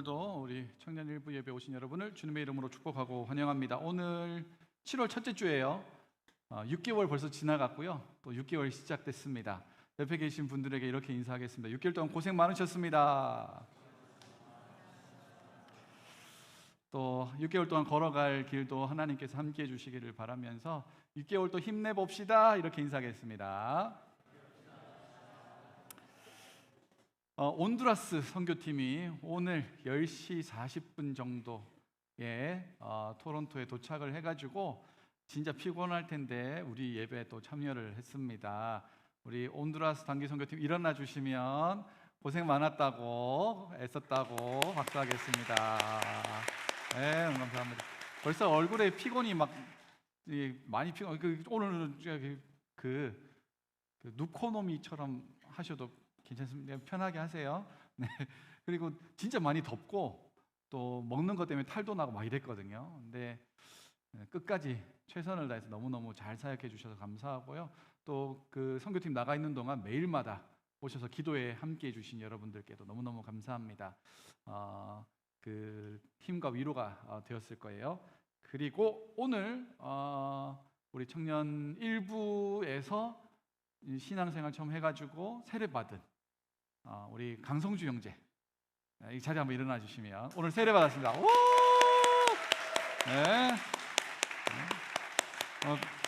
오늘도 우리 청년 일부 예배 오신 여러분을 주님의 이름으로 축복하고 환영합니다. 오늘 7월 첫째 주예요. 6개월 벌써 지나갔고요. 또 6개월 시작됐습니다. 옆에 계신 분들에게 이렇게 인사하겠습니다. 6개월 동안 고생 많으셨습니다. 또 6개월 동안 걸어갈 길도 하나님께서 함께해 주시기를 바라면서 6개월 또 힘내봅시다. 이렇게 인사하겠습니다. 온두라스 선교팀이 오늘 10시 40분 정도에 토론토에 도착을 해가지고 진짜 피곤할 텐데 우리 예배에 또 참여를 했습니다. 우리 온두라스 단기 선교팀 일어나 주시면 고생 많았다고 애썼다고 박수하겠습니다. 네, 감사합니다. 벌써 얼굴에 피곤이 막 많이 피곤. 오늘은 누코노미처럼 하셔도 괜찮습니다. 편하게 하세요. 네. 그리고 진짜 많이 덥고 또 먹는 것 때문에 탈도 나고 막 이랬거든요. 근데 끝까지 최선을 다해서 너무너무 잘 사역해 주셔서 감사하고요. 또 그 선교팀 나가 있는 동안 매일마다 오셔서 기도에 함께 해 주신 여러분들께도 너무너무 감사합니다. 그 힘과 위로가 되었을 거예요. 그리고 오늘 우리 청년 일부에서 신앙생활 처음 해가지고 세례받은 우리 강성주 형제, 이 자리 한번 일어나 주시면 오늘 세례 받았습니다. 오! 네.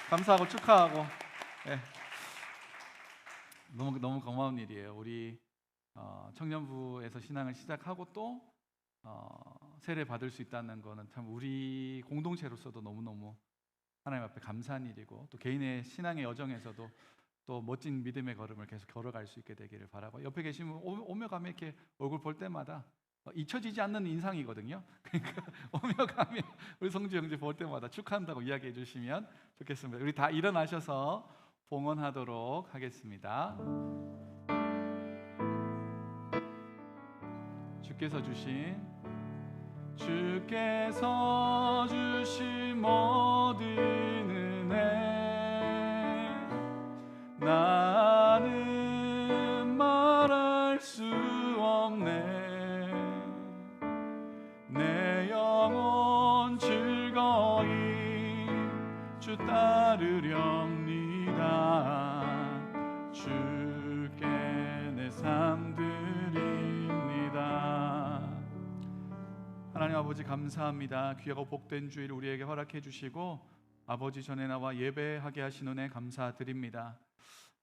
감사하고 축하하고, 네. 너무 고마운 일이에요. 우리 청년부에서 신앙을 시작하고 또 세례 받을 수 있다는 거는 참 우리 공동체로서도 너무너무 하나님 앞에 감사한 일이고, 또 개인의 신앙의 여정에서도 또 멋진 믿음의 걸음을 계속 걸어갈 수 있게 되기를 바라고, 옆에 계시면 오며 가며 이렇게 얼굴 볼 때마다 잊혀지지 않는 인상이거든요. 그러니까 오며 가며 우리 성주 형제 볼 때마다 축하한다고 이야기해 주시면 좋겠습니다. 우리 다 일어나셔서 봉헌하도록 하겠습니다. 주께서 주신 모든 은혜 나는 말할 수 없네. 내 영혼 즐거이 주 따르렵니다. 주께 내 삶 드립니다. 하나님 아버지 감사합니다. 귀하고 복된 주일 우리에게 허락해 주시고 아버지 전에 나와 예배하게 하신 은혜 감사드립니다.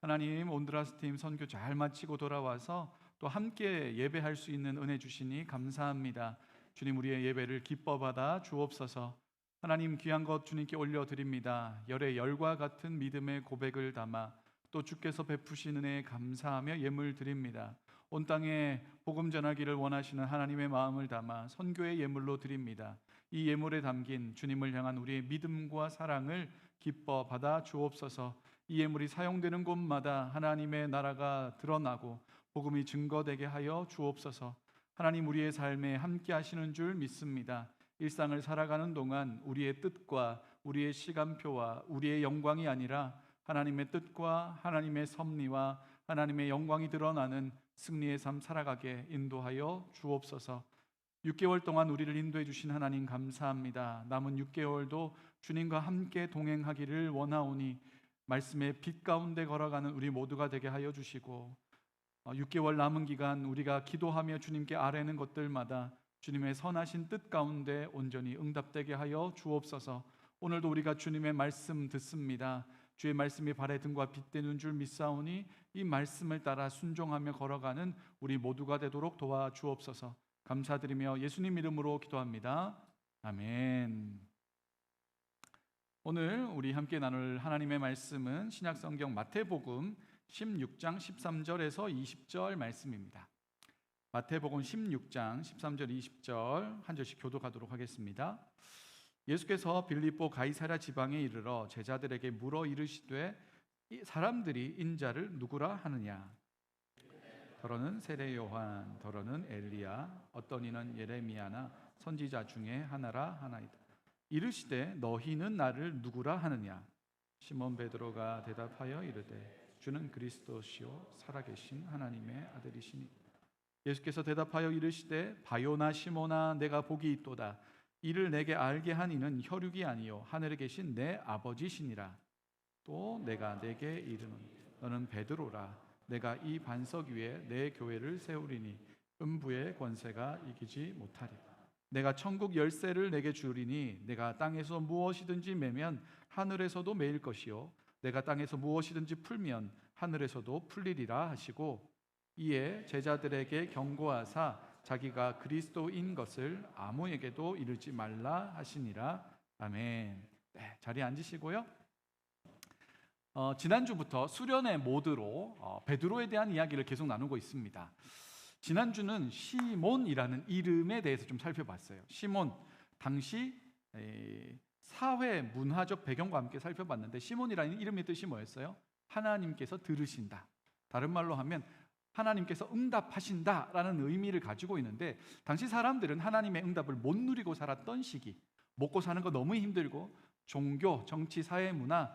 하나님, 온두라스 팀 선교 잘 마치고 돌아와서 또 함께 예배할 수 있는 은혜 주시니 감사합니다. 주님, 우리의 예배를 기뻐 받아 주옵소서. 하나님, 귀한 것 주님께 올려드립니다. 열의 열과 같은 믿음의 고백을 담아 또 주께서 베푸신 은혜에 감사하며 예물 드립니다. 온 땅에 복음 전하기를 원하시는 하나님의 마음을 담아 선교의 예물로 드립니다. 이 예물에 담긴 주님을 향한 우리의 믿음과 사랑을 기뻐 받아 주옵소서. 이 예물이 사용되는 곳마다 하나님의 나라가 드러나고 복음이 증거되게 하여 주옵소서. 하나님, 우리의 삶에 함께 하시는 줄 믿습니다. 일상을 살아가는 동안 우리의 뜻과 우리의 시간표와 우리의 영광이 아니라 하나님의 뜻과 하나님의 섭리와 하나님의 영광이 드러나는 승리의 삶 살아가게 인도하여 주옵소서. 6개월 동안 우리를 인도해 주신 하나님 감사합니다. 남은 6개월도 주님과 함께 동행하기를 원하오니 말씀의 빛 가운데 걸어가는 우리 모두가 되게 하여 주시고, 6개월 남은 기간 우리가 기도하며 주님께 아뢰는 것들마다 주님의 선하신 뜻 가운데 온전히 응답되게 하여 주옵소서. 오늘도 우리가 주님의 말씀 듣습니다. 주의 말씀이 발의 등과 빛되는 줄 믿사오니 이 말씀을 따라 순종하며 걸어가는 우리 모두가 되도록 도와주옵소서. 감사드리며 예수님 이름으로 기도합니다. 아멘. 오늘 우리 함께 나눌 하나님의 말씀은 신약성경 마태복음 16장 13절에서 20절 말씀입니다. 마태복음 16장 13절 20절 한 절씩 교독하도록 하겠습니다. 예수께서 빌립보 가이사랴 지방에 이르러 제자들에게 물어 이르시되 사람들이 인자를 누구라 하느냐? 더러는 세례 요한, 더러는 엘리야, 어떤 이는 예레미야나 선지자 중에 하나라 하나이다. 이르시되 너희는 나를 누구라 하느냐? 시몬 베드로가 대답하여 이르되 주는 그리스도시요 살아계신 하나님의 아들이시니 예수께서 대답하여 이르시되 바요나 시모나 내가 복이 있도다. 이를 내게 알게 한 이는 혈육이 아니요 하늘에 계신 내 아버지시니라. 또 내가 내게 이르는 너는 베드로라. 내가 이 반석 위에 내 교회를 세우리니 음부의 권세가 이기지 못하리라. 내가 천국 열쇠를 내게 주리니 내가 땅에서 무엇이든지 매면 하늘에서도 매일 것이요 내가 땅에서 무엇이든지 풀면 하늘에서도 풀리리라 하시고, 이에 제자들에게 경고하사 자기가 그리스도인 것을 아무에게도 이르지 말라 하시니라. 아멘. 네, 자리에 앉으시고요. 지난주부터 수련의 모드로 베드로에 대한 이야기를 계속 나누고 있습니다. 지난주는 시몬이라는 이름에 대해서 좀 살펴봤어요. 시몬, 당시 사회 문화적 배경과 함께 살펴봤는데, 시몬이라는 이름의 뜻이 뭐였어요? 하나님께서 들으신다. 다른 말로 하면 하나님께서 응답하신다라는 의미를 가지고 있는데, 당시 사람들은 하나님의 응답을 못 누리고 살았던 시기, 먹고 사는 거 너무 힘들고 종교, 정치, 사회, 문화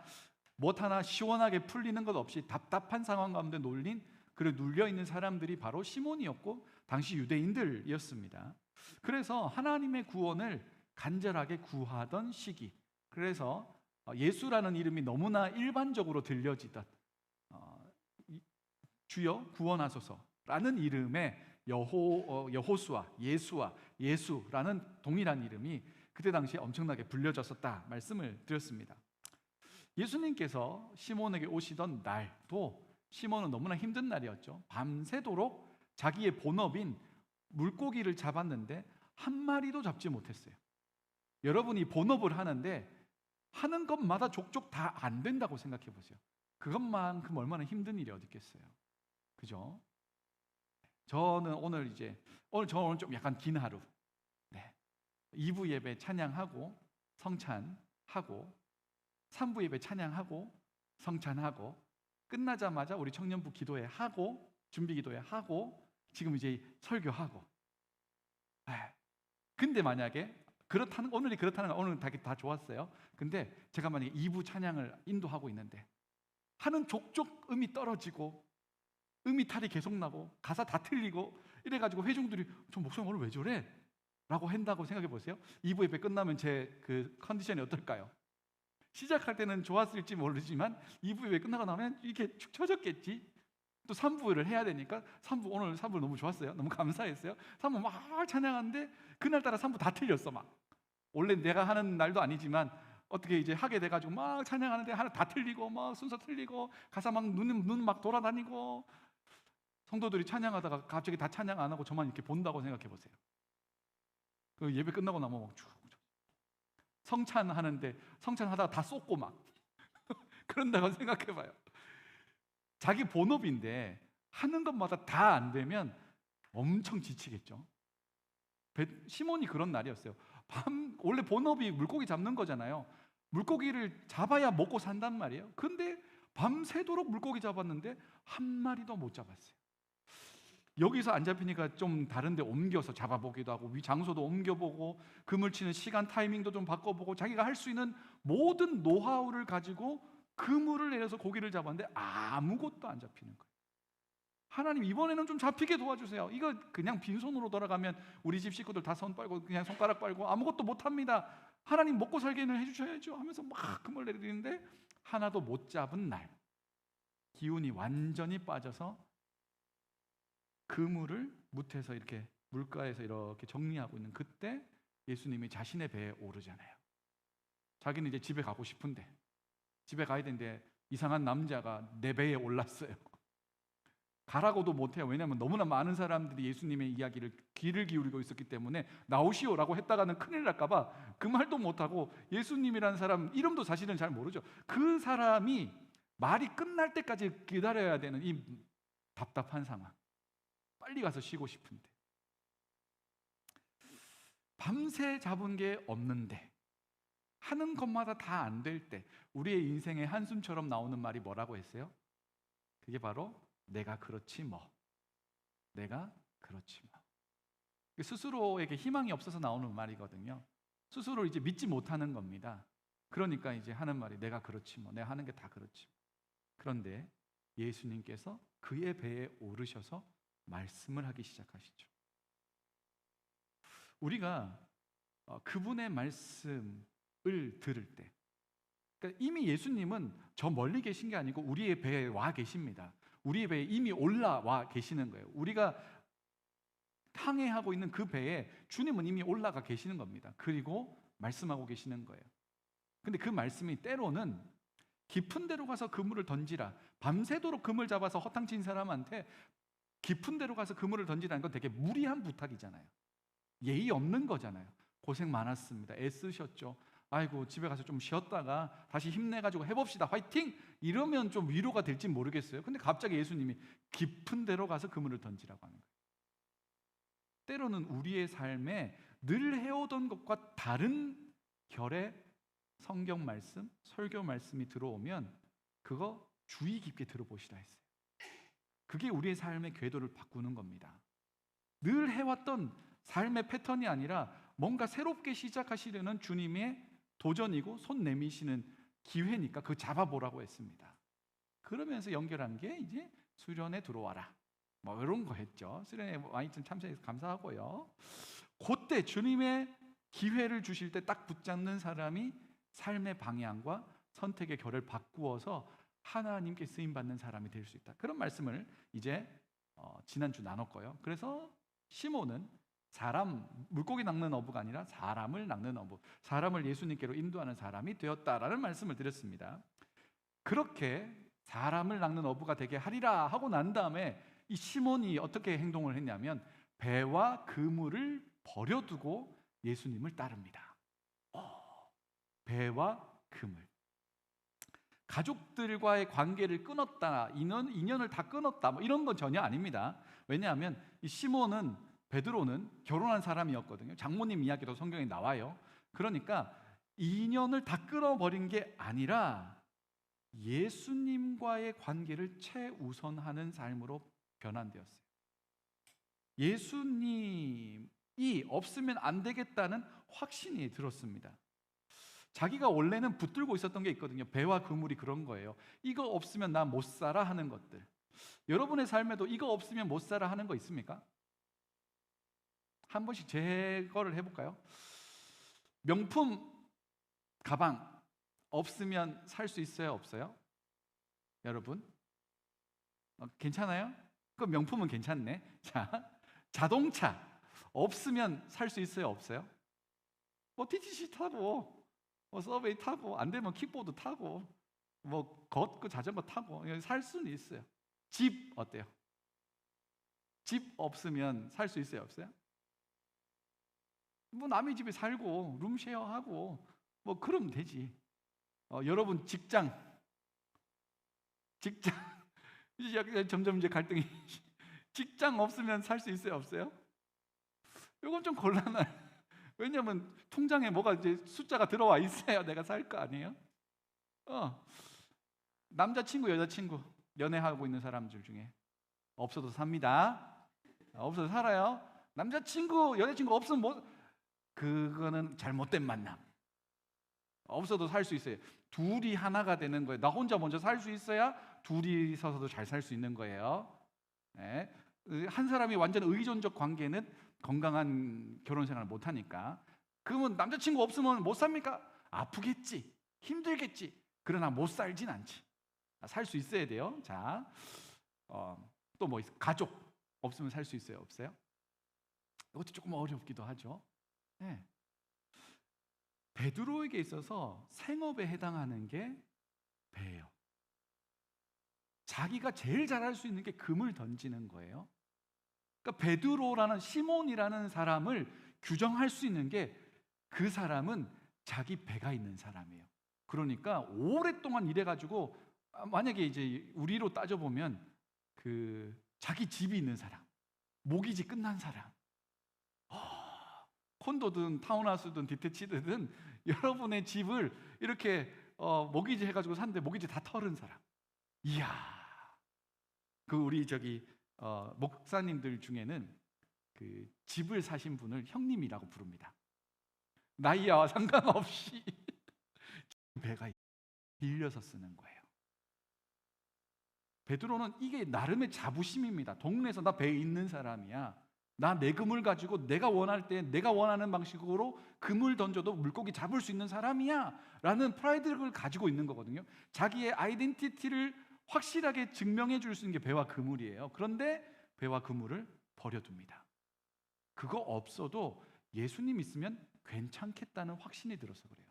뭐 하나 시원하게 풀리는 것 없이 답답한 상황 가운데 눌려 있는 사람들이 바로 시몬이었고 당시 유대인들이었습니다. 그래서 하나님의 구원을 간절하게 구하던 시기, 그래서 예수라는 이름이 너무나 일반적으로 들려지던 주여 구원하소서라는 이름의 여호수아, 예수라는 동일한 이름이 그때 당시에 엄청나게 불려졌었다 말씀을 드렸습니다. 예수님께서 시몬에게 오시던 날도 시몬은 너무나 힘든 날이었죠. 밤새도록 자기의 본업인 물고기를 잡았는데 한 마리도 잡지 못했어요. 여러분이 본업을 하는데 하는 것마다 족족 다 안 된다고 생각해 보세요. 그것만큼 얼마나 힘든 일이 어디 있겠어요. 그죠? 저는 오늘 좀 약간 긴 하루. 2부 예배 찬양하고 성찬하고 3부 예배 찬양하고 성찬하고 끝나자마자 우리 청년부 기도회 하고 준비 기도회 하고 지금 이제 설교하고. 근데 만약에 오늘이 그렇다는 건 오늘 다 좋았어요. 근데 제가 만약에 2부 찬양을 인도하고 있는데 하는 족족 음이 떨어지고 음이 탈이 계속 나고 가사 다 틀리고 이래가지고 회중들이 저 목사님 오늘 왜 저래? 라고 한다고 생각해 보세요. 2부 예배 끝나면 제 그 컨디션이 어떨까요? 시작할 때는 좋았을지 모르지만 2부 예배 끝나고 나면 이렇게 축 처졌겠지. 또 3부를 해야 되니까 오늘 3부 너무 좋았어요. 너무 감사했어요. 3부 막 찬양하는데 그날따라 3부 다 틀렸어. 막 원래 내가 하는 날도 아니지만 어떻게 이제 하게 돼가지고 막 찬양하는데 하나 다 틀리고 막 순서 틀리고 가사 막 눈 막 돌아다니고, 성도들이 찬양하다가 갑자기 다 찬양 안 하고 저만 이렇게 본다고 생각해 보세요. 그 예배 끝나고 나면 막 성찬하는데 성찬하다가 다 쏟고 막 그런다고 생각해 봐요. 자기 본업인데 하는 것마다 다 안 되면 엄청 지치겠죠. 시몬이 그런 날이었어요. 원래 본업이 물고기 잡는 거잖아요. 물고기를 잡아야 먹고 산단 말이에요. 근데 밤새도록 물고기 잡았는데 한 마리도 못 잡았어요. 여기서 안 잡히니까 좀 다른 데 옮겨서 잡아보기도 하고 장소도 옮겨보고 그물 치는 시간 타이밍도 좀 바꿔보고 자기가 할 수 있는 모든 노하우를 가지고 그물을 내려서 고기를 잡았는데 아무것도 안 잡히는 거예요. 하나님 이번에는 좀 잡히게 도와주세요. 이거 그냥 빈손으로 돌아가면 우리 집 식구들 다 손 빨고 그냥 손가락 빨고 아무것도 못합니다. 하나님 먹고 살게는 해주셔야죠 하면서 막 그물 내리는데 하나도 못 잡은 날, 기운이 완전히 빠져서 그물을 무태서 이렇게 물가에서 이렇게 정리하고 있는 그때 예수님이 자신의 배에 오르잖아요. 자기는 이제 집에 가고 싶은데 집에 가야 되는데 이상한 남자가 내 배에 올랐어요. 가라고도 못해요. 왜냐하면 너무나 많은 사람들이 예수님의 이야기를 귀를 기울이고 있었기 때문에 나오시오라고 했다가는 큰일 날까봐 그 말도 못하고, 예수님이라는 사람 이름도 사실은 잘 모르죠. 그 사람이 말이 끝날 때까지 기다려야 되는 이 답답한 상황, 빨리 가서 쉬고 싶은데 밤새 잡은 게 없는데 하는 것마다 다 안 될 때 우리의 인생의 한숨처럼 나오는 말이 뭐라고 했어요? 그게 바로 내가 그렇지 뭐. 내가 그렇지 뭐. 스스로에게 희망이 없어서 나오는 말이거든요. 스스로를 이제 믿지 못하는 겁니다. 그러니까 이제 하는 말이 내가 그렇지 뭐. 내가 하는 게 다 그렇지 뭐. 그런데 예수님께서 그의 배에 오르셔서 말씀을 하기 시작하시죠. 우리가 그분의 말씀을 들을 때, 그러니까 이미 예수님은 저 멀리 계신 게 아니고 우리의 배에 와 계십니다. 우리의 배에 이미 올라와 계시는 거예요. 우리가 항해하고 있는 그 배에 주님은 이미 올라가 계시는 겁니다. 그리고 말씀하고 계시는 거예요. 근데 그 말씀이 때로는 깊은 데로 가서 그물을 던지라, 밤새도록 그물 잡아서 허탕친 사람한테 깊은 데로 가서 그물을 던지라는 건 되게 무리한 부탁이잖아요. 예의 없는 거잖아요. 고생 많았습니다. 애쓰셨죠. 아이고 집에 가서 좀 쉬었다가 다시 힘내가지고 해봅시다. 화이팅! 이러면 좀 위로가 될지 모르겠어요. 근데 갑자기 예수님이 깊은 데로 가서 그물을 던지라고 하는 거예요. 때로는 우리의 삶에 늘 해오던 것과 다른 결의 성경 말씀, 설교 말씀이 들어오면 그거 주의 깊게 들어보시라 했어요. 그게 우리의 삶의 궤도를 바꾸는 겁니다. 늘 해왔던 삶의 패턴이 아니라 뭔가 새롭게 시작하시려는 주님의 도전이고 손 내미시는 기회니까 그거 잡아보라고 했습니다. 그러면서 연결한 게 이제 수련에 들어와라, 뭐 이런 거 했죠. 수련회 와인천 참석해서 감사하고요. 그때 주님의 기회를 주실 때 딱 붙잡는 사람이 삶의 방향과 선택의 결을 바꾸어서 하나님께 쓰임받는 사람이 될 수 있다. 그런 말씀을 이제 지난주 나눴고요. 그래서 시몬은 물고기 낚는 어부가 아니라 사람을 낚는 어부, 사람을 예수님께로 인도하는 사람이 되었다라는 말씀을 드렸습니다. 그렇게 사람을 낚는 어부가 되게 하리라 하고 난 다음에 이 시몬이 어떻게 행동을 했냐면 배와 그물을 버려두고 예수님을 따릅니다. 배와 그물, 가족들과의 관계를 끊었다, 인연을 다 끊었다, 뭐 이런 건 전혀 아닙니다. 왜냐하면 이 시몬은, 베드로는 결혼한 사람이었거든요. 장모님 이야기도 성경에 나와요. 그러니까 인연을 다 끊어버린 게 아니라 예수님과의 관계를 최우선하는 삶으로 변환되었어요. 예수님이 없으면 안 되겠다는 확신이 들었습니다. 자기가 원래는 붙들고 있었던 게 있거든요. 배와 그물이 그런 거예요. 이거 없으면 나 못 살아 하는 것들. 여러분의 삶에도 이거 없으면 못 살아 하는 거 있습니까? 한 번씩 제거를 해볼까요? 명품 가방 없으면 살 수 있어요, 없어요? 여러분? 괜찮아요? 그럼 명품은 괜찮네. 자, 자동차 없으면 살 수 있어요, 없어요? 뭐 TTC 타고, 뭐 서베이 타고, 안 되면 킥보드 타고, 뭐 걷고 자전거 타고 살 수는 있어요. 집 어때요? 집 없으면 살 수 있어요, 없어요? 뭐 남의 집에 살고 룸쉐어하고 뭐 그러면 되지. 여러분 직장 이제 점점 이제 갈등이 직장 없으면 살 수 있어요, 없어요? 이건 좀 곤란해. 왜냐하면 통장에 뭐가 이제 숫자가 들어와 있어야 내가 살 거 아니에요? 남자친구, 여자친구 연애하고 있는 사람들 중에 없어도 삽니다. 없어도 살아요. 남자친구, 여자친구 없으면 뭐, 그거는 잘못된 만남. 없어도 살 수 있어요. 둘이 하나가 되는 거예요. 나 혼자 먼저 살 수 있어야 둘이 서서도 잘 살 수 있는 거예요. 네. 한 사람이 완전 의존적 관계는 건강한 결혼 생활을 못 하니까. 그러면 남자친구 없으면 못 삽니까? 아프겠지, 힘들겠지. 그러나 못 살진 않지. 살 수 있어야 돼요. 자, 또 뭐 있어요? 가족 없으면 살 수 있어요, 없어요? 이것도 조금 어렵기도 하죠. 네. 베드로에게 있어서 생업에 해당하는 게 배예요. 자기가 제일 잘할 수 있는 게 금을 던지는 거예요. 그러니까 베드로라는, 시몬이라는 사람을 규정할 수 있는 게 그 사람은 자기 배가 있는 사람이에요. 그러니까 오랫동안 일해가지고, 만약에 이제 우리로 따져보면 그 자기 집이 있는 사람, 모기지 끝난 사람, 콘도든 타운하우스든 디테치든 여러분의 집을 이렇게 모기지 해가지고 샀는데 모기지 다 털은 사람. 이야, 그 우리 목사님들 중에는 그 집을 사신 분을 형님이라고 부릅니다. 나이와 상관없이 배가 빌려서 쓰는 거예요. 베드로는 이게 나름의 자부심입니다. 동네에서 나 배 있는 사람이야. 나 내 그물 가지고 내가 원할 때 내가 원하는 방식으로 그물 던져도 물고기 잡을 수 있는 사람이야 라는 프라이드를 가지고 있는 거거든요. 자기의 아이덴티티를 확실하게 증명해 줄 수 있는 게 배와 그물이에요. 그런데 배와 그물을 버려둡니다. 그거 없어도 예수님 있으면 괜찮겠다는 확신이 들어서 그래요.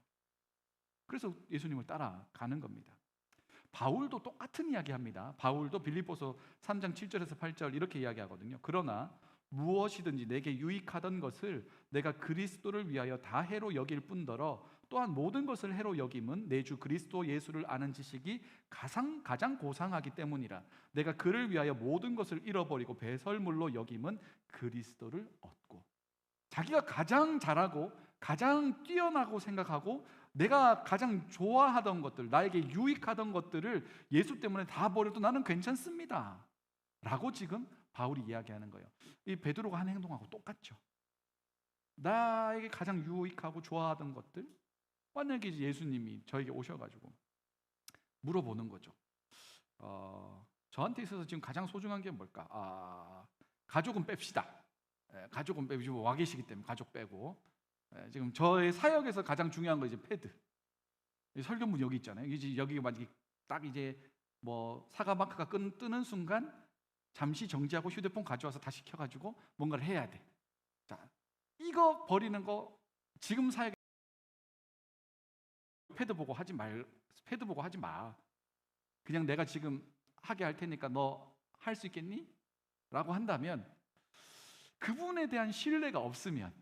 그래서 예수님을 따라가는 겁니다. 바울도 똑같은 이야기합니다. 바울도 빌립보서 3장 7절에서 8절 이렇게 이야기하거든요. 그러나 무엇이든지 내게 유익하던 것을 내가 그리스도를 위하여 다 해로 여길 뿐더러 또한 모든 것을 해로 여김은 내 주 그리스도 예수를 아는 지식이 가장 고상하기 때문이라. 내가 그를 위하여 모든 것을 잃어버리고 배설물로 여김은 그리스도를 얻고. 자기가 가장 잘하고 가장 뛰어나고 생각하고 내가 가장 좋아하던 것들, 나에게 유익하던 것들을 예수 때문에 다 버려도 나는 괜찮습니다 라고 지금 바울이 이야기하는 거예요. 이 베드로가 하는 행동하고 똑같죠. 나에게 가장 유익하고 좋아하던 것들, 만약에 이제 예수님이 저에게 오셔가지고 물어보는 거죠. 저한테 있어서 지금 가장 소중한 게 뭘까? 가족은 뺍시다. 가족은 빼고 와 계시기 때문에 가족 빼고, 지금 저의 사역에서 가장 중요한 거 이제 패드. 설교문 여기 있잖아요. 이제 여기 만약에 딱 이제 뭐 사과 마크가 뜨는 순간 잠시 정지하고 휴대폰 가져와서 다시 켜가지고 뭔가를 해야 돼. 자, 이거 버리는 거 지금 사역에 패드 보고 하지 마. 그냥 내가 지금 하게 할 테니까 너 할 수 있겠니? 라고 한다면 그분에 대한 신뢰가 없으면,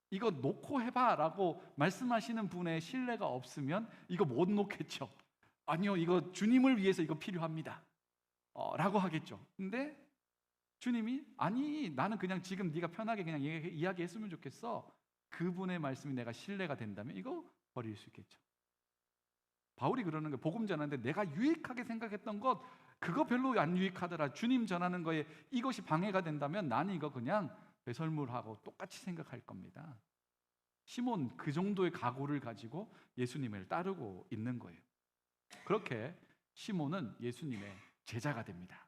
이거 놓고 해봐 라고 말씀하시는 분의 신뢰가 없으면 이거 못 놓겠죠. 아니요, 이거 주님을 위해서 이거 필요합니다 라고 하겠죠. 근데 주님이 아니, 나는 그냥 지금 네가 편하게 그냥 이야기했으면 좋겠어. 그분의 말씀이 내가 신뢰가 된다면 이거 버릴 수 있겠죠. 바울이 그러는 거예요. 복음 전하는데 내가 유익하게 생각했던 것, 그거 별로 안 유익하더라. 주님 전하는 거에 이것이 방해가 된다면 나는 이거 그냥 배설물하고 똑같이 생각할 겁니다. 시몬 그 정도의 각오를 가지고 예수님을 따르고 있는 거예요. 그렇게 시몬은 예수님의 제자가 됩니다.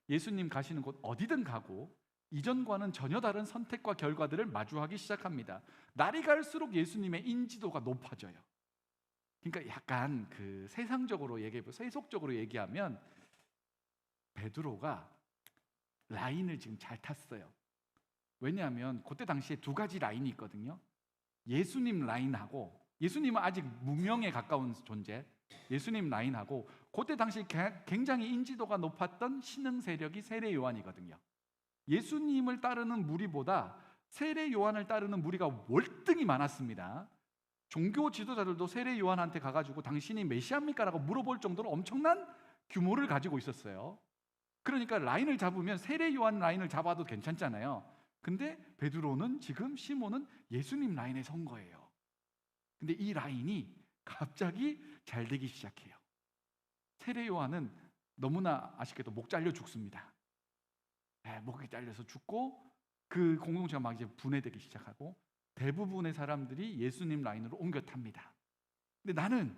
예수님 가시는 곳 어디든 가고 이전과는 전혀 다른 선택과 결과들을 마주하기 시작합니다. 날이 갈수록 예수님의 인지도가 높아져요. 그러니까 약간 그 세속적으로 얘기하면 베드로가 라인을 지금 잘 탔어요. 왜냐하면 그때 당시에 두 가지 라인이 있거든요. 예수님 라인하고, 예수님은 아직 무명에 가까운 존재, 예수님 라인하고 그때 당시 굉장히 인지도가 높았던 신흥 세력이 세례 요한이거든요. 예수님을 따르는 무리보다 세례 요한을 따르는 무리가 월등히 많았습니다. 종교 지도자들도 세례 요한한테 가가지고 당신이 메시아입니까? 라고 물어볼 정도로 엄청난 규모를 가지고 있었어요. 그러니까 라인을 잡으면 세례 요한 라인을 잡아도 괜찮잖아요. 근데 베드로는 지금 시몬은 예수님 라인에 선 거예요. 근데 이 라인이 갑자기 잘 되기 시작해요. 세례 요한은 너무나 아쉽게도 목 잘려 죽습니다. 목이 잘려서 죽고 그 공동체가 막 이제 분해되기 시작하고 대부분의 사람들이 예수님 라인으로 옮겨 탑니다. 근데 나는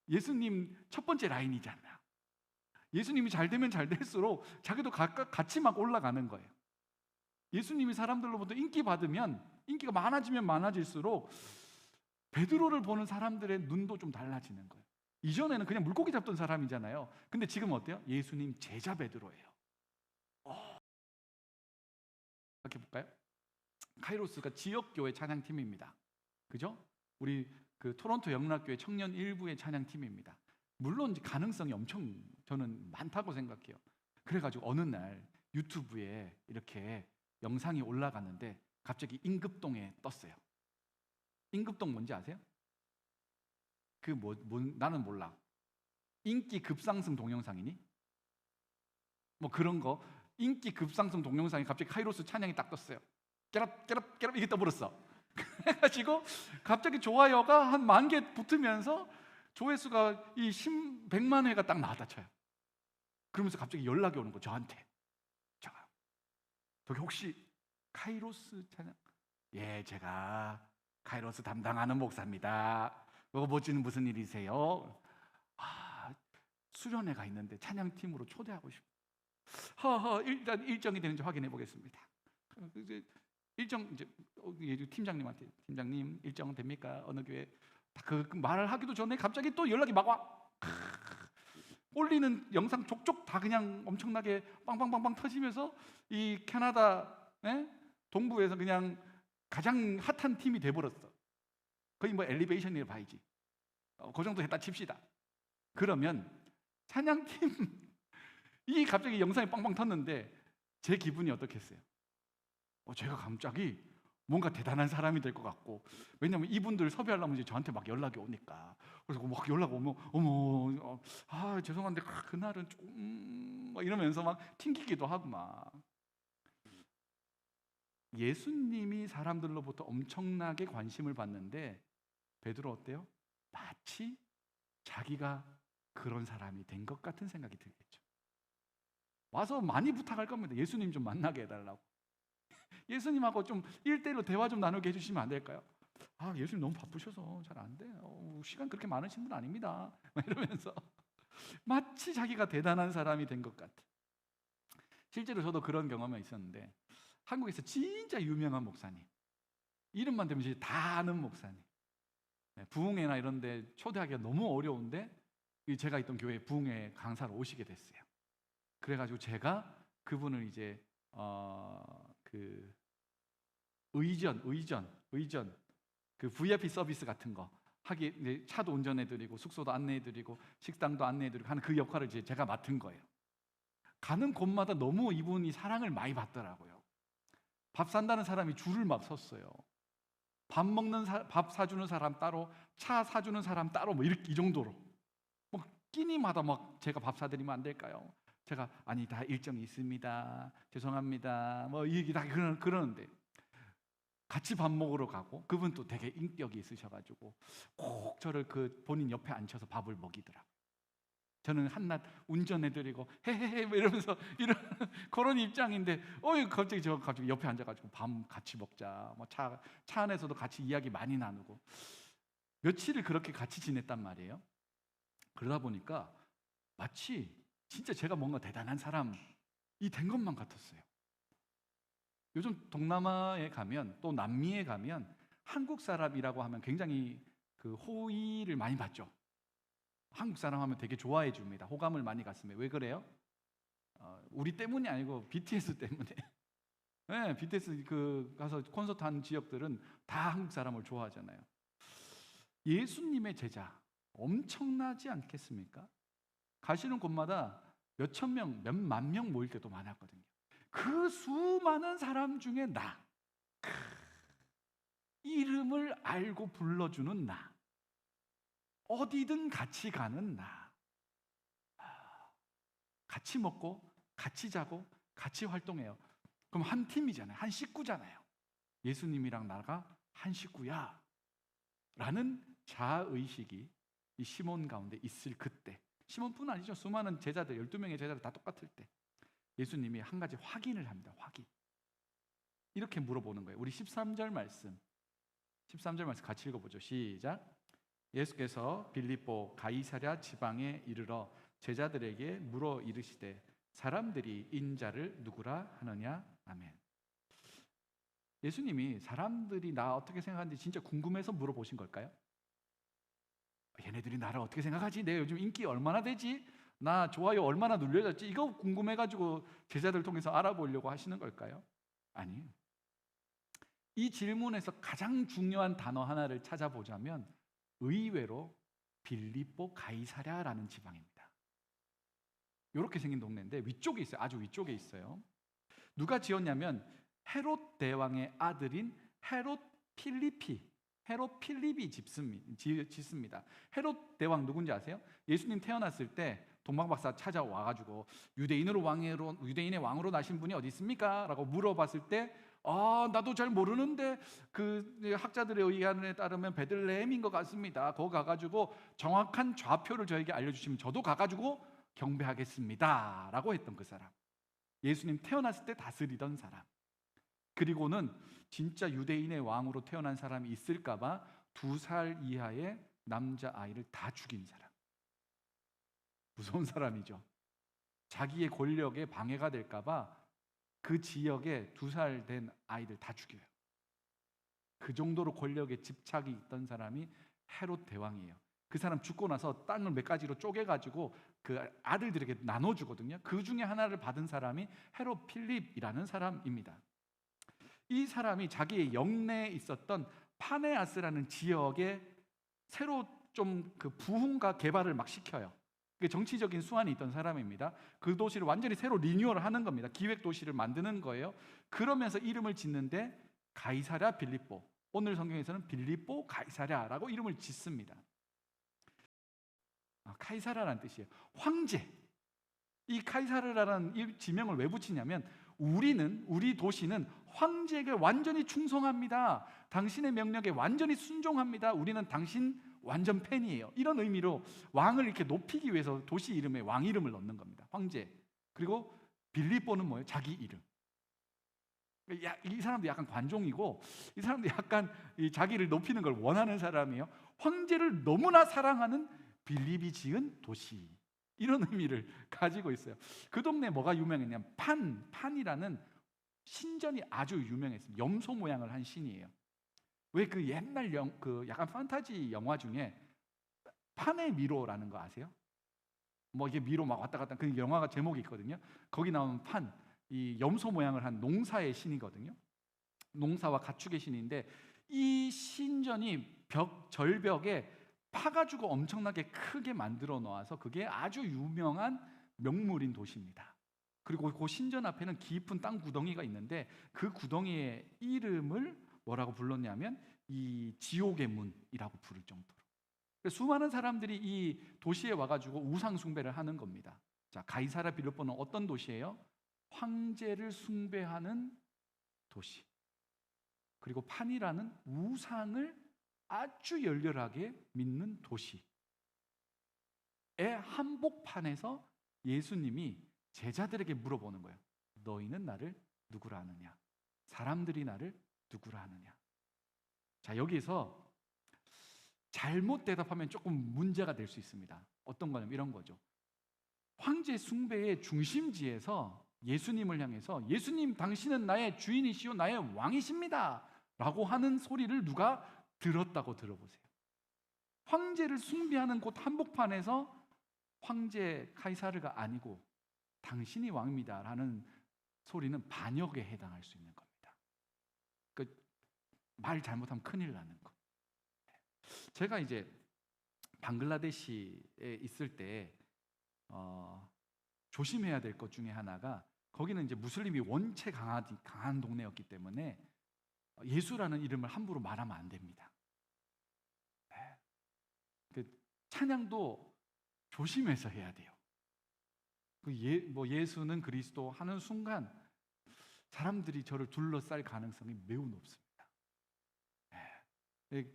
예수님 첫 번째 라인이잖아. 예수님이 잘 되면 잘 될수록 자기도 같이 막 올라가는 거예요. 예수님이 사람들로부터 인기 받으면, 인기가 많아지면 많아질수록 베드로를 보는 사람들의 눈도 좀 달라지는 거예요. 이전에는 그냥 물고기 잡던 사람이잖아요. 근데 지금 어때요? 예수님 제자 베드로예요. 이렇게 볼까요? 카이로스가 지역교회 찬양팀입니다. 그죠? 우리 그 토론토 영락교회 청년 일부의 찬양팀입니다. 물론 가능성이 엄청 저는 많다고 생각해요. 그래가지고 어느 날 유튜브에 이렇게 영상이 올라갔는데 갑자기 임급동에 떴어요. 임급동 뭔지 아세요? 나는 몰라. 인기 급상승 동영상이니? 뭐 그런 거. 인기 급상승 동영상이 갑자기 카이로스 찬양이 딱 떴어요. 깨랍 이게 떠버렸어. 그래가지고 갑자기 좋아요가 한 10,000개 붙으면서 조회수가 100만 회가 딱 나왔다 쳐요. 그러면서 갑자기 연락이 오는 거 저한테. 저기 혹시 카이로스 찬양? 예, 제가 카이로스 담당하는 목사입니다. 무슨 일이세요? 수련회가 있는데 찬양팀으로 초대하고 싶어요. 일단 일정이 되는지 확인해 보겠습니다. 이제 일정 이제 팀장님한테 팀장님 일정 됩니까? 어느 교회? 그 말을 하기도 전에 갑자기 또 연락이 막 와. 올리는 영상 족족 다 그냥 엄청나게 빵빵빵빵 터지면서 이 캐나다 동부에서 그냥 가장 핫한 팀이 돼버렸어. 거의 뭐 엘리베이션이라 봐야지. 그 정도 했다 칩시다. 그러면 찬양팀 이 갑자기 영상이 빵빵 텄는데 제 기분이 어떻겠어요? 제가 갑자기 뭔가 대단한 사람이 될 것 같고, 왜냐면 이분들 섭외하려면 이제 저한테 막 연락이 오니까. 그래서 막 연락 오면 어머 죄송한데 그날은 좀 막 이러면서 막 튕기기도 하고 막. 예수님이 사람들로부터 엄청나게 관심을 받는데 베드로 어때요? 마치 자기가 그런 사람이 된 것 같은 생각이 들겠죠. 와서 많이 부탁할 겁니다. 예수님 좀 만나게 해달라고. 예수님하고 좀 1대1로 대화 좀 나누게 해주시면 안 될까요? 예수님 너무 바쁘셔서 잘 안 돼요. 시간 그렇게 많으신 분 아닙니다. 이러면서 마치 자기가 대단한 사람이 된 것 같아. 실제로 저도 그런 경험이 있었는데, 한국에서 진짜 유명한 목사님, 이름만 되면 이제 다 아는 목사님, 부흥회나 이런 데 초대하기가 너무 어려운데 제가 있던 교회 부흥회 강사로 오시게 됐어요. 그래가지고 제가 그분을 이제 그 의전 그 VIP 서비스 같은 거 하기, 이제 차도 운전해드리고 숙소도 안내해드리고 식당도 안내해드리고 하는 그 역할을 이제 제가 맡은 거예요. 가는 곳마다 너무 이분이 사랑을 많이 받더라고요. 밥 산다는 사람이 줄을 막 섰어요. 밥 사주는 사람 따로, 차 사주는 사람 따로, 뭐 이렇게 이 정도로 뭐 끼니마다 막 제가 밥 사드리면 안 될까요? 제가 아니 다 일정이 있습니다. 죄송합니다. 뭐 이 얘기 다 그러는데 같이 밥 먹으러 가고, 그분 또 되게 인격이 있으셔가지고 꼭 저를 그 본인 옆에 앉혀서 밥을 먹이더라고요. 저는 한낱 운전해드리고 헤헤헤 뭐 이러면서 이런 그런 입장인데 갑자기 옆에 앉아가지고 밥 같이 먹자. 뭐 차 안에서도 같이 이야기 많이 나누고 며칠을 그렇게 같이 지냈단 말이에요. 그러다 보니까 마치 진짜 제가 뭔가 대단한 사람이 된 것만 같았어요. 요즘 동남아에 가면, 또 남미에 가면 한국 사람이라고 하면 굉장히 그 호의를 많이 받죠. 한국 사람 하면 되게 좋아해 줍니다. 호감을 많이 갖습니다. 왜 그래요? 우리 때문이 아니고 BTS 때문에. 네, BTS 가서 콘서트 하는 지역들은 다 한국 사람을 좋아하잖아요. 예수님의 제자 엄청나지 않겠습니까? 가시는 곳마다 몇천 명, 몇만 명 모일 때도 많았거든요. 그 수많은 사람 중에 나, 이름을 알고 불러주는 나, 어디든 같이 가는 나, 같이 먹고 같이 자고 같이 활동해요. 그럼 한 팀이잖아요. 한 식구잖아요. 예수님이랑 나가 한 식구야 라는 자아의식이 이 시몬 가운데 있을 그때, 시몬뿐 아니죠. 수많은 제자들, 12명의 제자들 다 똑같을 때 예수님이 한 가지 확인을 합니다. 확인. 이렇게 물어보는 거예요. 우리 13절 말씀 같이 읽어보죠. 시작. 예수께서 빌립보 가이사랴 지방에 이르러 제자들에게 물어 이르시되 사람들이 인자를 누구라 하느냐. 아멘. 예수님이 사람들이 나 어떻게 생각하는지 진짜 궁금해서 물어보신 걸까요? 얘네들이 나를 어떻게 생각하지? 내가 요즘 인기 얼마나 되지? 나 좋아요 얼마나 눌려졌지? 이거 궁금해가지고 제자들 통해서 알아보려고 하시는 걸까요? 아니에요. 이 질문에서 가장 중요한 단어 하나를 찾아보자면 의외로 빌립보 가이사랴라는 지방입니다. 이렇게 생긴 동네인데 위쪽에 있어요. 아주 위쪽에 있어요. 누가 지었냐면 헤롯 대왕의 아들인 헤롯 필립이 짓습니다. 헤롯 대왕 누군지 아세요? 예수님 태어났을 때 동방박사 찾아와가지고 유대인의 왕으로 나신 분이 어디 있습니까? 라고 물어봤을 때 나도 잘 모르는데 그 학자들의 의견에 따르면 베들레헴인 것 같습니다. 거기 가가지고 정확한 좌표를 저에게 알려주시면 저도 가가지고 경배하겠습니다 라고 했던 그 사람, 예수님 태어났을 때 다스리던 사람, 그리고는 진짜 유대인의 왕으로 태어난 사람이 있을까봐 2살 이하의 남자아이를 다 죽인 사람. 무서운 사람이죠. 자기의 권력에 방해가 될까봐 그 지역에 2살 된 아이들 다 죽여요. 그 정도로 권력에 집착이 있던 사람이 헤롯 대왕이에요. 그 사람 죽고 나서 땅을 몇 가지로 쪼개가지고 그 아들들에게 나눠주거든요. 그 중에 하나를 받은 사람이 헤롯 필립이라는 사람입니다. 이 사람이 자기의 영내에 있었던 파네아스라는 지역에 새로 좀 그 부흥과 개발을 막 시켜요. 그 정치적인 수완이 있던 사람입니다. 그 도시를 완전히 새로 리뉴얼을 하는 겁니다. 기획 도시를 만드는 거예요. 그러면서 이름을 짓는데 가이사랴 빌립보, 오늘 성경에서는 빌립보 가이사랴라고 이름을 짓습니다. 카이사라라는 뜻이에요. 황제. 이 카이사르라는 이 지명을 왜 붙이냐면 우리 도시는 황제에게 완전히 충성합니다. 당신의 명령에 완전히 순종합니다. 우리는 당신 완전 팬이에요. 이런 의미로 왕을 이렇게 높이기 위해서 도시 이름에 왕 이름을 넣는 겁니다. 황제. 그리고 빌립보는 뭐예요? 자기 이름. 이 사람도 약간 관종이고, 이 사람도 약간 자기를 높이는 걸 원하는 사람이에요. 황제를 너무나 사랑하는 빌립이 지은 도시, 이런 의미를 가지고 있어요. 그 동네에 뭐가 유명했냐면 판이라는 신전이 아주 유명했습니다. 염소 모양을 한 신이에요. 왜 그 옛날 그 약간 판타지 영화 중에 판의 미로라는 거 아세요? 뭐 이게 미로 막 왔다 갔다 그 영화가 제목이 있거든요. 거기 나오는 판, 이 염소 모양을 한 농사의 신이거든요. 농사와 가축의 신인데 이 신전이 절벽에 파가지고 엄청나게 크게 만들어 놓아서 그게 아주 유명한 명물인 도시입니다. 그리고 그 신전 앞에는 깊은 땅 구덩이가 있는데 그 구덩이의 이름을 뭐라고 불렀냐면 이 지옥의 문이라고 부를 정도로. 수많은 사람들이 이 도시에 와가지고 우상 숭배를 하는 겁니다. 자, 가이사랴 빌립보는 어떤 도시예요? 황제를 숭배하는 도시. 그리고 판이라는 우상을 아주 열렬하게 믿는 도시의 한복판에서 예수님이 제자들에게 물어보는 거예요. 너희는 나를 누구라 하느냐? 사람들이 나를 누구라 하느냐? 자, 여기서 잘못 대답하면 조금 문제가 될 수 있습니다. 어떤 거냐면 이런 거죠. 황제 숭배의 중심지에서 예수님을 향해서 예수님 당신은 나의 주인이시오 나의 왕이십니다 라고 하는 소리를 누가 들었다고 들어보세요. 황제를 숭배하는 곳 한복판에서 황제 카이사르가 아니고 당신이 왕입니다 라는 소리는 반역에 해당할 수 있는 겁니다. 말 잘못하면 큰일 나는 거. 제가 이제 방글라데시에 있을 때 조심해야 될 것 중에 하나가, 거기는 이제 무슬림이 원체 강한 동네였기 때문에 예수라는 이름을 함부로 말하면 안 됩니다. 찬양도 조심해서 해야 돼요. 예수는 그리스도 하는 순간 사람들이 저를 둘러쌀 가능성이 매우 높습니다.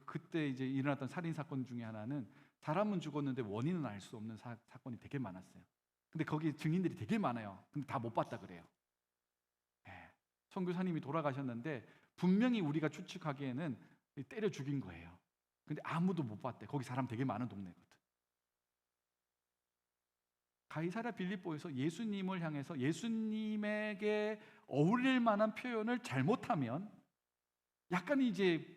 그때 이제 일어났던 살인 사건 중에 하나는 사람은 죽었는데 원인은 알 수 없는 사건이 되게 많았어요. 근데 거기 증인들이 되게 많아요. 근데 다 못 봤다 그래요. 선교사님이 돌아가셨는데 분명히 우리가 추측하기에는 때려 죽인 거예요. 근데 아무도 못 봤대. 거기 사람 되게 많은 동네거든. 가이사랴 빌립보에서 예수님을 향해서 예수님에게 어울릴 만한 표현을 잘못하면 약간 이제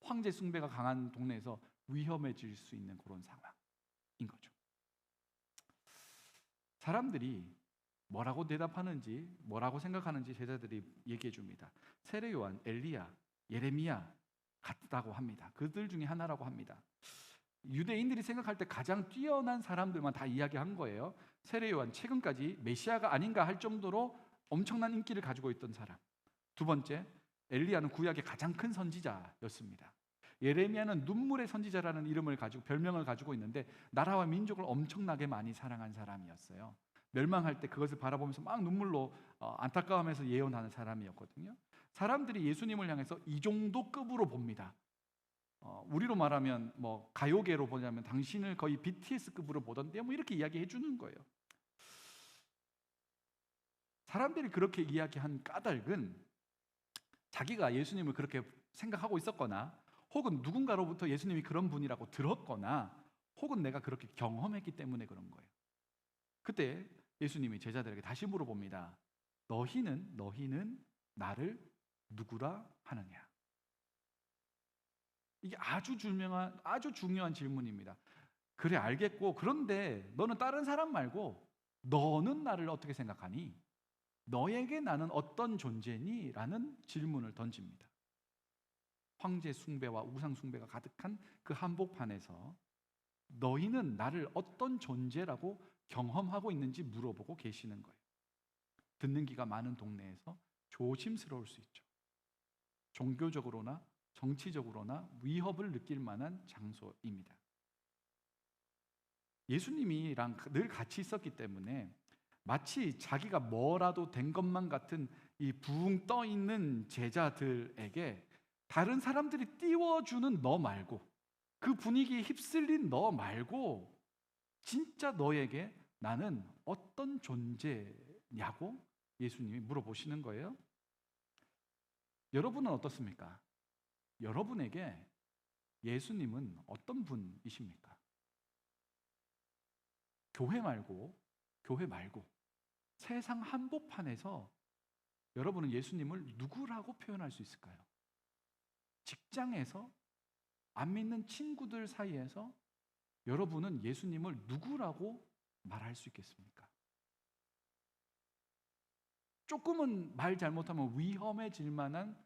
황제 숭배가 강한 동네에서 위험해질 수 있는 그런 상황인 거죠. 사람들이 뭐라고 대답하는지, 뭐라고 생각하는지 제자들이 얘기해 줍니다. 세례 요한, 엘리야, 예레미야 같다고 합니다. 그들 중에 하나라고 합니다. 유대인들이 생각할 때 가장 뛰어난 사람들만 다 이야기한 거예요. 세례 요한, 최근까지 메시아가 아닌가 할 정도로 엄청난 인기를 가지고 있던 사람. 두 번째, 엘리야는 구약의 가장 큰 선지자였습니다. 예레미야는 눈물의 선지자라는 이름을 가지고 별명을 가지고 있는데 나라와 민족을 엄청나게 많이 사랑한 사람이었어요. 멸망할 때 그것을 바라보면서 막 눈물로 안타까워하면서 예언하는 사람이었거든요. 사람들이 예수님을 향해서 이 정도 급으로 봅니다. 우리로 말하면 뭐 가요계로 보자면 당신을 거의 BTS급으로 보던데 뭐 이렇게 이야기해 주는 거예요. 사람들이 그렇게 이야기한 까닭은 자기가 예수님을 그렇게 생각하고 있었거나 혹은 누군가로부터 예수님이 그런 분이라고 들었거나 혹은 내가 그렇게 경험했기 때문에 그런 거예요. 그때 예수님이 제자들에게 다시 물어봅니다. 너희는 나를 누구라 하느냐? 이게 아주 중요한 질문입니다. 그래, 알겠고, 그런데 너는 다른 사람 말고 너는 나를 어떻게 생각하니? 너에게 나는 어떤 존재니? 라는 질문을 던집니다. 황제 숭배와 우상 숭배가 가득한 그 한복판에서 너희는 나를 어떤 존재라고 경험하고 있는지 물어보고 계시는 거예요. 듣는 귀가 많은 동네에서 조심스러울 수 있죠. 종교적으로나 정치적으로나 위협을 느낄 만한 장소입니다. 예수님이랑 늘 같이 있었기 때문에 마치 자기가 뭐라도 된 것만 같은 이 붕 떠 있는 제자들에게 다른 사람들이 띄워주는 너 말고, 그 분위기에 휩쓸린 너 말고 진짜 너에게 나는 어떤 존재냐고 예수님이 물어보시는 거예요. 여러분은 어떻습니까? 여러분에게 예수님은 어떤 분이십니까? 교회 말고 세상 한복판에서 여러분은 예수님을 누구라고 표현할 수 있을까요? 직장에서, 안 믿는 친구들 사이에서 여러분은 예수님을 누구라고 말할 수 있겠습니까? 조금은 말 잘못하면 위험해질 만한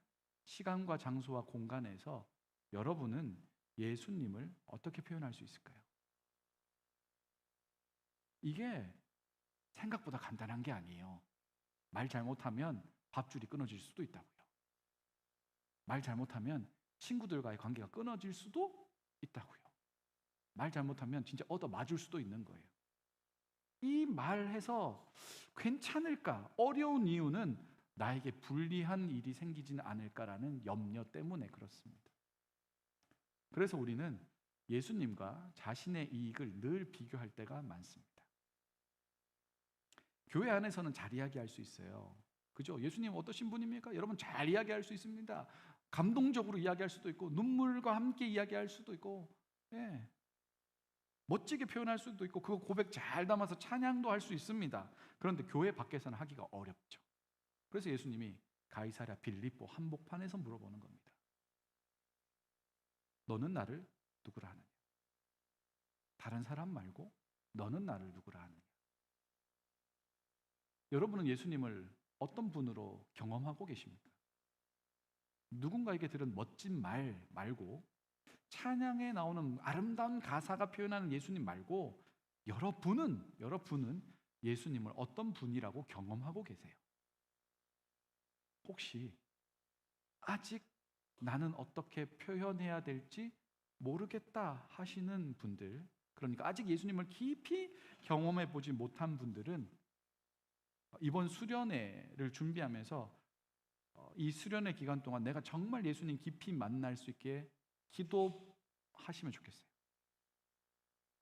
시간과 장소와 공간에서 여러분은 예수님을 어떻게 표현할 수 있을까요? 이게 생각보다 간단한 게 아니에요. 말 잘못하면 밥줄이 끊어질 수도 있다고요. 말 잘못하면 친구들과의 관계가 끊어질 수도 있다고요. 말 잘못하면 진짜 얻어 맞을 수도 있는 거예요. 이 말해서 괜찮을까? 어려운 이유는 나에게 불리한 일이 생기지는 않을까라는 염려 때문에 그렇습니다. 그래서 우리는 예수님과 자신의 이익을 늘 비교할 때가 많습니다. 교회 안에서는 잘 이야기할 수 있어요. 그죠? 예수님 어떠신 분입니까? 여러분 잘 이야기할 수 있습니다. 감동적으로 이야기할 수도 있고, 눈물과 함께 이야기할 수도 있고, 멋지게 표현할 수도 있고, 그 고백 잘 담아서 찬양도 할 수 있습니다. 그런데 교회 밖에서는 하기가 어렵죠. 그래서 예수님이 가이사랴 빌립보 한복판에서 물어보는 겁니다. 너는 나를 누구라 하느냐? 다른 사람 말고 너는 나를 누구라 하느냐? 여러분은 예수님을 어떤 분으로 경험하고 계십니까? 누군가에게 들은 멋진 말 말고, 찬양에 나오는 아름다운 가사가 표현하는 예수님 말고, 여러분은 예수님을 어떤 분이라고 경험하고 계세요? 혹시 아직 나는 어떻게 표현해야 될지 모르겠다 하시는 분들, 그러니까 아직 예수님을 깊이 경험해 보지 못한 분들은 이번 수련회를 준비하면서 이 수련회 기간 동안 내가 정말 예수님 깊이 만날 수 있게 기도하시면 좋겠어요.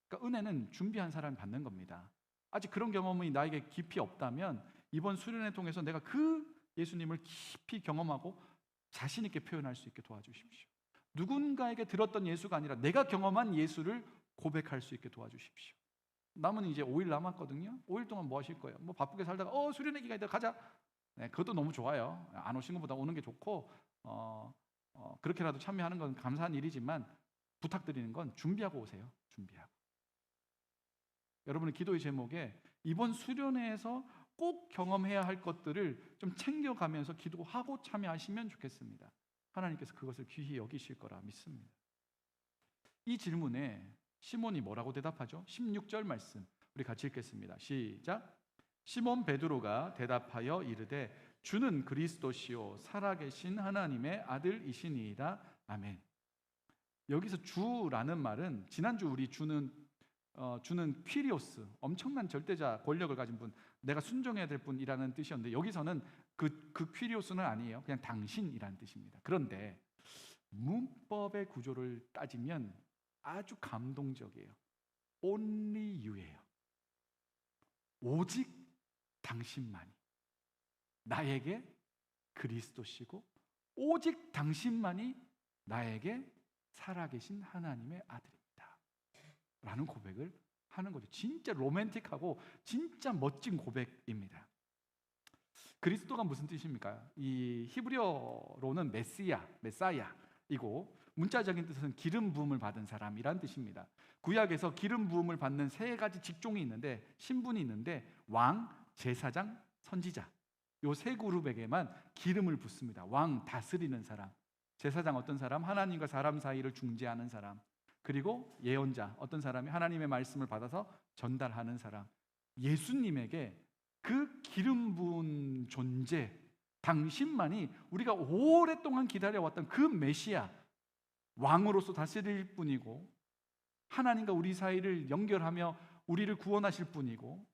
그러니까 은혜는 준비한 사람이 받는 겁니다. 아직 그런 경험이 나에게 깊이 없다면 이번 수련회 통해서 내가 그 예수님을 깊이 경험하고 자신 있게 표현할 수 있게 도와주십시오. 누군가에게 들었던 예수가 아니라 내가 경험한 예수를 고백할 수 있게 도와주십시오. 남은 이제 5일 남았거든요. 5일 동안 뭐 하실 거예요? 뭐 바쁘게 살다가 수련회 기간이다 가자. 네, 그것도 너무 좋아요. 안 오신 것보다 오는 게 좋고, 그렇게라도 참여하는 건 감사한 일이지만 부탁드리는 건 준비하고 오세요. 준비하고. 여러분의 기도의 제목에 이번 수련회에서 꼭 경험해야 할 것들을 좀 챙겨가면서 기도하고 참여하시면 좋겠습니다. 하나님께서 그것을 귀히 여기실 거라 믿습니다. 이 질문에 시몬이 뭐라고 대답하죠? 16절 말씀 우리 같이 읽겠습니다. 시작. 시몬 베드로가 대답하여 이르되 주는 그리스도시요 살아계신 하나님의 아들이시니이다. 아멘. 여기서 주라는 말은 지난주 우리 주는 퀴리오스, 엄청난 절대자 권력을 가진 분, 내가 순종해야 될 분이라는 뜻이었는데 여기서는 그 퀴리오스는 아니에요. 그냥 당신이라는 뜻입니다. 그런데 문법의 구조를 따지면 아주 감동적이에요. Only you예요. 오직 당신만이 나에게 그리스도시고, 오직 당신만이 나에게 살아계신 하나님의 아들입니다 라는 고백을 하는 거죠. 진짜 로맨틱하고 진짜 멋진 고백입니다. 그리스도가 무슨 뜻입니까? 이 히브리어로는 메사야이고 문자적인 뜻은 기름 부음을 받은 사람이란 뜻입니다. 구약에서 기름 부음을 받는 세 가지 직종이 있는데, 신분이 있는데, 왕, 제사장, 선지자, 요 세 그룹에게만 기름을 붓습니다. 왕, 다스리는 사람; 제사장, 어떤 사람 하나님과 사람 사이를 중재하는 사람; 그리고 예언자, 어떤 사람이 하나님의 말씀을 받아서 전달하는 사람. 예수님에게 그 기름 부은 존재, 당신만이 우리가 오랫동안 기다려왔던 그 메시아, 왕으로서 다스릴 분이고, 하나님과 우리 사이를 연결하며 우리를 구원하실 분이고,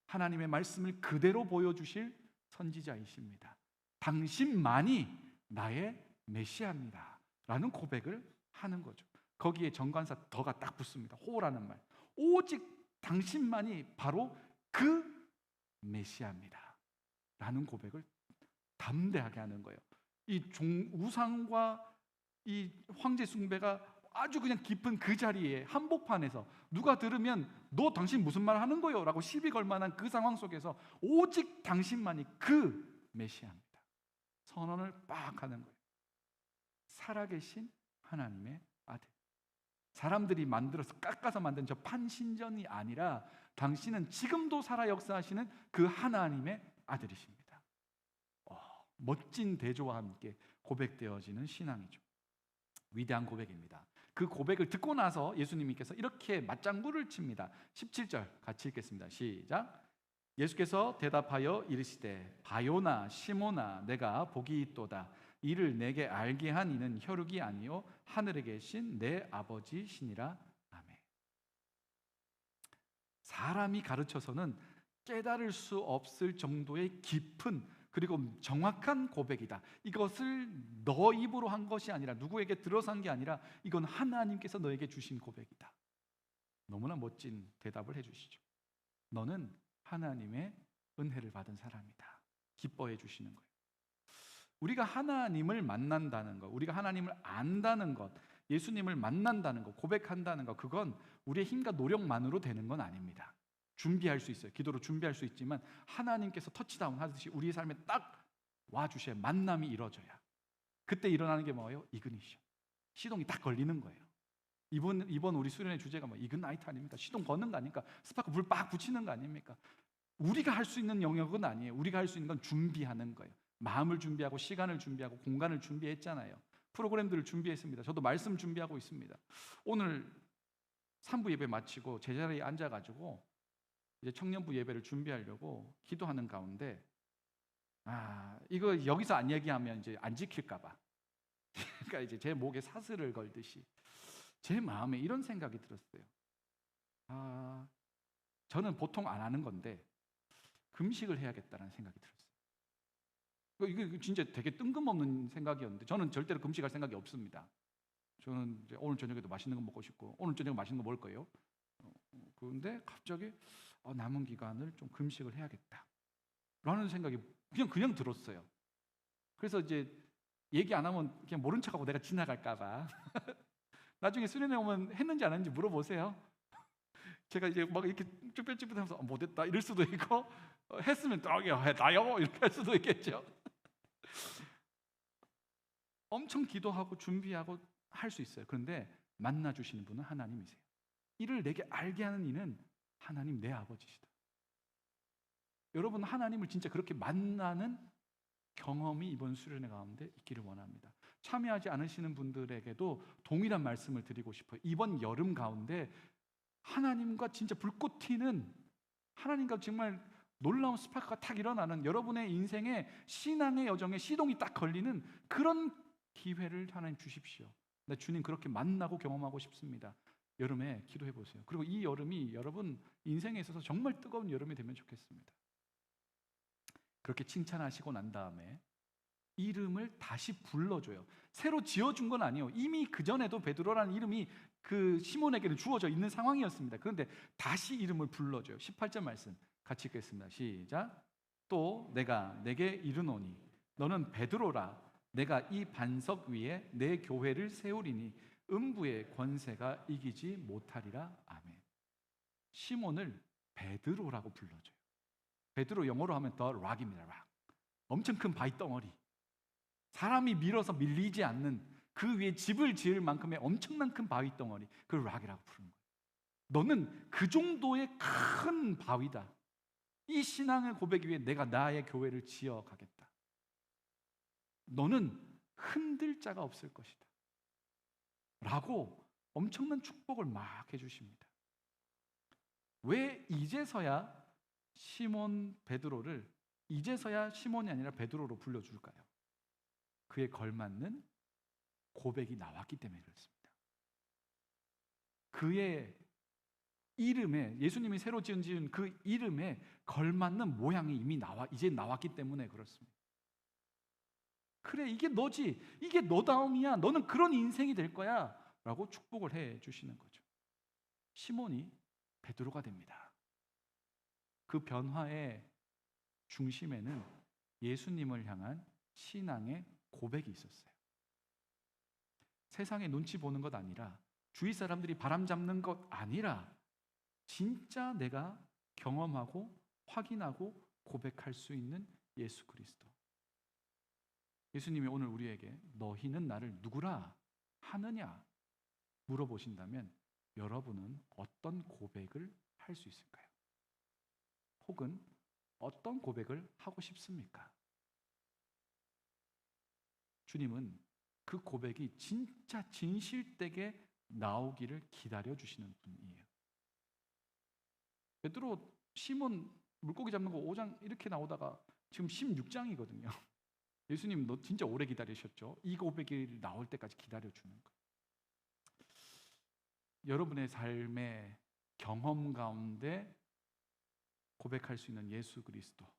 하나님의 말씀을 그대로 보여주실 선지자이십니다. 당신만이 나의 메시아입니다 라는 고백을 하는 거죠. 거기에 정관사 더가 딱 붙습니다. 호라는 말. 오직 당신만이 바로 그 메시아입니다 라는 고백을 담대하게 하는 거예요. 이 우상과 이 황제 숭배가 아주 그냥 깊은 그 자리에, 한복판에서 누가 들으면 너 당신 무슨 말 하는 거요? 라고 시비 걸 만한 그 상황 속에서 오직 당신만이 그 메시아입니다 선언을 빡 하는 거예요. 살아계신 하나님의 아들, 사람들이 만들어서 깎아서 만든 저 판신전이 아니라 당신은 지금도 살아 역사하시는 그 하나님의 아들이십니다. 멋진 대조와 함께 고백되어지는 신앙이죠. 위대한 고백입니다. 그 고백을 듣고 나서 예수님께서 이렇게 맞장구를 칩니다. 17절 같이 읽겠습니다. 시작. 예수께서 대답하여 이르시되 바요나 시모나 내가 복이 있도다. 이를 내게 알게 한 이는 혈육이 아니요 하늘에 계신 내 아버지시니라. 아멘. 사람이 가르쳐서는 깨달을 수 없을 정도의 깊은 그리고 정확한 고백이다. 이것을 너 입으로 한 것이 아니라, 누구에게 들어서 한 게 아니라, 이건 하나님께서 너에게 주신 고백이다. 너무나 멋진 대답을 해주시죠. 너는 하나님의 은혜를 받은 사람이다. 기뻐해 주시는 거예요. 우리가 하나님을 만난다는 것, 우리가 하나님을 안다는 것, 예수님을 만난다는 것, 고백한다는 것, 그건 우리의 힘과 노력만으로 되는 건 아닙니다. 준비할 수 있어요. 기도로 준비할 수 있지만 하나님께서 터치다운 하듯이 우리의 삶에 딱 와주셔야 만남이 이루어져야. 그때 일어나는 게 뭐예요? 이그니션. 시동이 딱 걸리는 거예요. 이번 우리 수련의 주제가 뭐 이그나이트 아닙니까? 시동 거는 거 아닙니까? 스파크 불 빡 붙이는 거 아닙니까? 우리가 할 수 있는 영역은 아니에요. 우리가 할 수 있는 건 준비하는 거예요. 마음을 준비하고 시간을 준비하고 공간을 준비했잖아요. 프로그램들을 준비했습니다. 저도 말씀 준비하고 있습니다. 오늘 3부 예배 마치고 제자리에 앉아가지고 이제 청년부 예배를 준비하려고 기도하는 가운데, 이거 여기서 안 얘기하면 이제 안 지킬까봐, 그러니까 이제 제 목에 사슬을 걸듯이 제 마음에 이런 생각이 들었어요. 저는 보통 안 하는 건데 금식을 해야겠다는 생각이 들었어요. 이게 진짜 되게 뜬금없는 생각이었는데, 저는 절대로 금식할 생각이 없습니다. 저는 이제 오늘 저녁에도 맛있는 거 먹고 싶고, 오늘 저녁에 맛있는 거 먹을 거예요. 그런데 갑자기 남은 기간을 좀 금식을 해야겠다 라는 생각이 그냥 들었어요. 그래서 이제 얘기 안 하면 그냥 모른 척하고 내가 지나갈까 봐 나중에 수련회 오면 했는지 안 했는지 물어보세요. 제가 이제 막 이렇게 쭈뼛쭈뼛하면서 못했다 이럴 수도 있고, 했으면 나요 이렇게 할 수도 있겠죠. 엄청 기도하고 준비하고 할 수 있어요. 그런데 만나주시는 분은 하나님이세요. 이를 내게 알게 하는 이는 하나님 내 아버지시다. 여러분, 하나님을 진짜 그렇게 만나는 경험이 이번 수련회 가운데 있기를 원합니다. 참여하지 않으시는 분들에게도 동일한 말씀을 드리고 싶어요. 이번 여름 가운데 하나님과 진짜 불꽃 튀는, 하나님과 정말 놀라운 스파크가 탁 일어나는, 여러분의 인생의 신앙의 여정에 시동이 딱 걸리는 그런 기회를 하나님 주십시오. 나 주님 그렇게 만나고 경험하고 싶습니다. 여름에 기도해 보세요. 그리고 이 여름이 여러분 인생에 있어서 정말 뜨거운 여름이 되면 좋겠습니다. 그렇게 칭찬하시고 난 다음에 이름을 다시 불러줘요. 새로 지어준 건 아니에요. 이미 그전에도 베드로라는 이름이 그 시몬에게는 주어져 있는 상황이었습니다. 그런데 다시 이름을 불러줘요. 18절 말씀 같이 읽겠습니다. 시작. 또 내가 내게 이르노니 너는 베드로라. 내가 이 반석 위에 내 교회를 세우리니 음부의 권세가 이기지 못하리라. 아멘. 시몬을 베드로라고 불러줘요. 베드로 영어로 하면 the rock입니다. rock. 엄청 큰 바위 덩어리. 사람이 밀어서 밀리지 않는 그 위에 집을 지을 만큼의 엄청난 큰 바위 덩어리, 그걸 rock이라고 부르는 거예요. 너는 그 정도의 큰 바위다. 이 신앙의 고백 위에 내가 나의 교회를 지어가겠다. 너는 흔들 자가 없을 것이다 라고 엄청난 축복을 막 해주십니다. 왜 이제서야 시몬 베드로를 이제서야 시몬이 아니라 베드로로 불러줄까요? 그에 걸맞는 고백이 나왔기 때문에 그렇습니다. 그의 이름에, 예수님이 새로 지은 그 이름에 걸맞는 모양이 이미 이제 나왔기 때문에 그렇습니다. 그래, 이게 너지, 이게 너 다음이야, 너는 그런 인생이 될 거야 라고 축복을 해 주시는 거죠. 시몬이 베드로가 됩니다. 그 변화의 중심에는 예수님을 향한 신앙의 고백이 있었어요. 세상의 눈치 보는 것 아니라, 주위 사람들이 바람 잡는 것 아니라, 진짜 내가 경험하고 확인하고 고백할 수 있는 예수 그리스도. 예수님이 오늘 우리에게 너희는 나를 누구라 하느냐 물어보신다면 여러분은 어떤 고백을 할 수 있을까요? 혹은 어떤 고백을 하고 싶습니까? 주님은 그 고백이 진짜 진실되게 나오기를 기다려 주시는 분이에요. 베드로, 시몬 물고기 잡는 거 5장 이렇게 나오다가 지금 16장이거든요. 예수님 너 진짜 오래 기다리셨죠? 이 고백이 나올 때까지 기다려주는 거. 여러분의 삶의 경험 가운데 고백할 수 있는 예수 그리스도가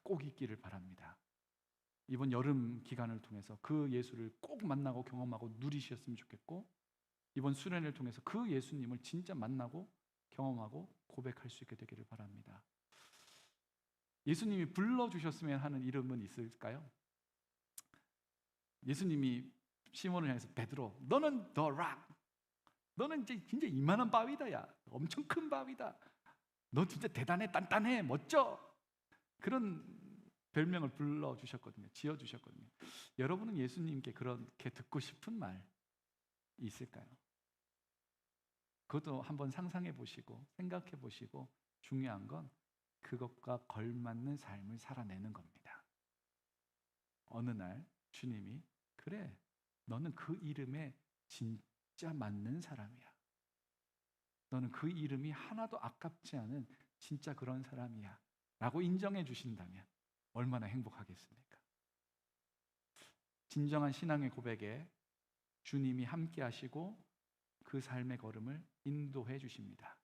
꼭 있기를 바랍니다. 이번 여름 기간을 통해서 그 예수를 꼭 만나고 경험하고 누리셨으면 좋겠고, 이번 수련을 통해서 그 예수님을 진짜 만나고 경험하고 고백할 수 있게 되기를 바랍니다. 예수님이 불러주셨으면 하는 이름은 있을까요? 예수님이 시몬을 향해서 베드로, 너는 the rock, 너는 이제 진짜 이만한 바위다. 야, 엄청 큰 바위다. 너 진짜 대단해, 단단해, 멋져. 그런 별명을 불러주셨거든요. 지어주셨거든요. 여러분은 예수님께 그렇게 듣고 싶은 말 있을까요? 그것도 한번 상상해 보시고 생각해 보시고, 중요한 건 그것과 걸맞는 삶을 살아내는 겁니다. 어느 날 주님이 그래, 너는 그 이름에 진짜 맞는 사람이야. 너는 그 이름이 하나도 아깝지 않은 진짜 그런 사람이야 라고 인정해 주신다면 얼마나 행복하겠습니까? 진정한 신앙의 고백에 주님이 함께 하시고 그 삶의 걸음을 인도해 주십니다.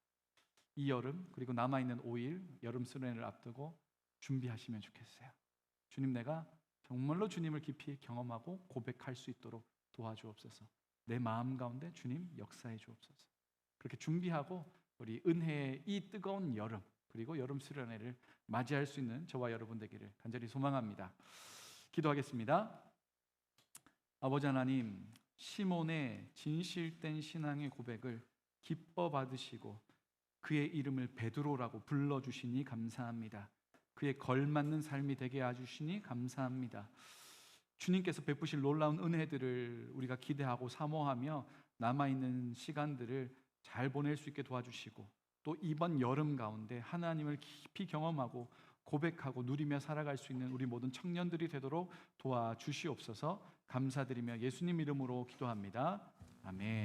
이 여름, 그리고 남아있는 5일 여름 수련을 앞두고 준비하시면 좋겠어요. 주님, 내가 정말로 주님을 깊이 경험하고 고백할 수 있도록 도와주옵소서. 내 마음 가운데 주님 역사해 주옵소서. 그렇게 준비하고 우리 은혜의 이 뜨거운 여름, 그리고 여름 수련회를 맞이할 수 있는 저와 여러분 되기를 간절히 소망합니다. 기도하겠습니다. 아버지 하나님, 시몬의 진실된 신앙의 고백을 기뻐 받으시고 그의 이름을 베드로라고 불러주시니 감사합니다. 그에 걸맞는 삶이 되게 해주시니 감사합니다. 주님께서 베푸실 놀라운 은혜들을 우리가 기대하고 사모하며 남아있는 시간들을 잘 보낼 수 있게 도와주시고, 또 이번 여름 가운데 하나님을 깊이 경험하고 고백하고 누리며 살아갈 수 있는 우리 모든 청년들이 되도록 도와주시옵소서. 감사드리며 예수님 이름으로 기도합니다. 아멘.